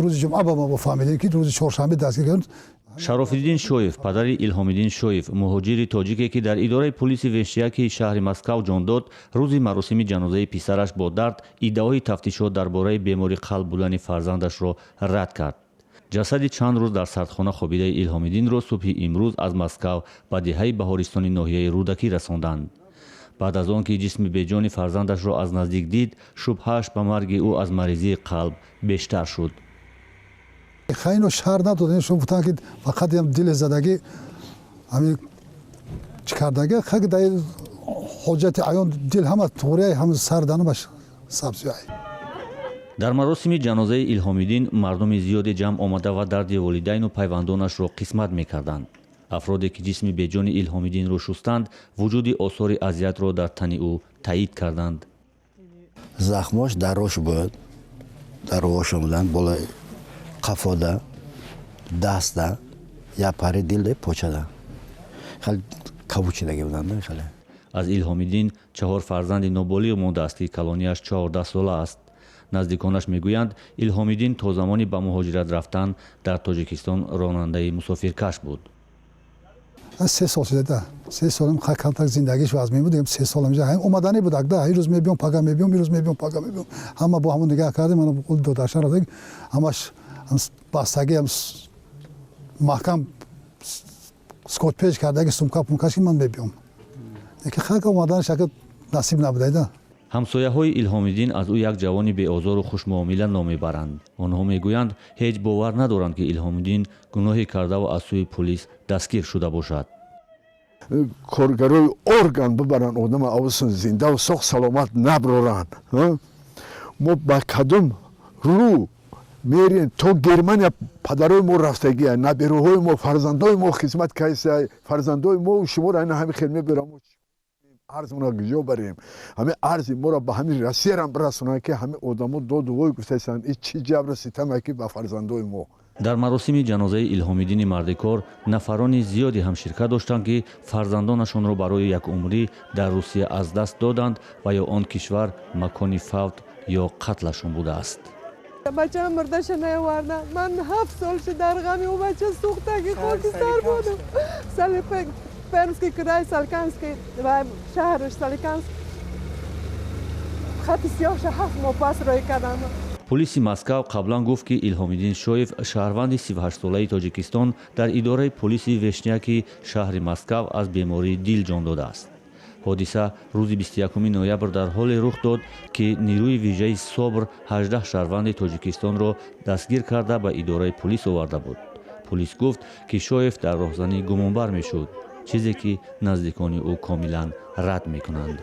روز جمعه با ما فهمیدیم که روز چهارشنبه دستگیر کردند. شاروفالدین شویف پدری ایلهامالدین شویف مهاجری تاجیکه که در اداره پلیس وشتیاکی شهر مسکو جان داد روز مراسم جنازه پسرش با درد ادعای تفتیشات درباره بیماری قلب بودن فرزندش را رد کرد. جسد چند روز در سردخانه خوابیده ایلهامالدین را صبح امروز از مسکو به دهه بهارستان ناحیه رودکی رساندند. بعد از آنکه جسم بیجان فرزندش را از نزدیک دید، شبهش به مرگ او از مریضی قلب بیشتر شد. خیلی شهر ندادن شما گفتن که فقط هم دل زدگی همین چکردگی خیلی در حاجت عیان دل همه طوره هم سردانه باشه سبزیه. در مراسم جنازه ایلهامالدین مردم زیادی جمع آمده و درد والدین و پیوندانش را قسمت می‌کردند. افرادی که جسم بیجان ایلهامالدین را شستند وجود آثار اذیت را در تن او تایید کردند. زخماش در روش بود، در روش بودند بالای قفاده، دسته، یا پاره دل پوچیده. خیلی کبوچیدگی بودند خیلی. از ایلهامالدین 4 فرزند نابالغ مانده است که کلانیش 14 ساله است. نزدیکانش میگویند ایلهامالدین تا زمانی به مهاجرت رفتن در تاجیکستان راننده مسافرکش بود. 3 سال شده. 3 سالم خاطر زندگیش از میمودیم 3 سال اینجا هم اومدنی بود اگه هر روز میبیام پاگا میبیام روز میبیام پاگا میبیام همه با همون نگاه کردیم من قول داداشم را دیگه همش باستگی هم محکم سکوت پیش کرده که سومکا پونکاشی من میبیام دیگه خاک اومدن شکل نصیب نبوده. همسایه‌های ایلهامالدین از او یک جوانی بی‌آزار و خوش‌معامله نام می‌برند. آنها میگویند هیچ باور ندارند که ایلهامالدین گناهی کرده و از سوی پلیس دستگیر شده باشد. کارگرای ارگان ببرن آدم اوسن زنده و سخت سلامت نبرارن. ما با کدوم رو میرین تو گرمانیا پدرای ما رفتگی نبیروهای ما فرزندای ما خدمت کیسه فرزندای ما شما را اینا همین خدمت برام عرض مونا گجو بریم همه عرض ما را به همین رسیه هم برسونن که همه آدمو دو دوای گفتن این چی جبر ستم که به فرزندای ما. در مراسم جنازه ایلهامالدین مردکار نفران زیادی هم شرکت داشتند که فرزندانشان را برای یک عمری در روسیه از دست دادند و یا آن کشور مکان فوت یا قتلشان بوده است. بچه هم مردش نیاوردن. من 7 سال شد در غمی و بچه سوختگی خاکستر بودم. سال پرمسکی کرای سالکانسکی و شهرش سالکانسک خط سیاهش 7 ماه پس روی کردم. پلیس مسکو قبلا گفت که ایلهامالدین شویف شهروند 38 ساله تاجیکستان در اداره پلیس وشتیاکی شهر مسکو از بیماری دل جان داده است. حادثه روز 21 نوامبر در حال رخ داد که نیروی ویژه صبر 18 شهروند تاجیکستان را دستگیر کرده به اداره پلیس آورده بود. پلیس گفت که شویف در راهزنی گمانبر میشد، چیزی که نزدیکان او کاملا رد میکنند.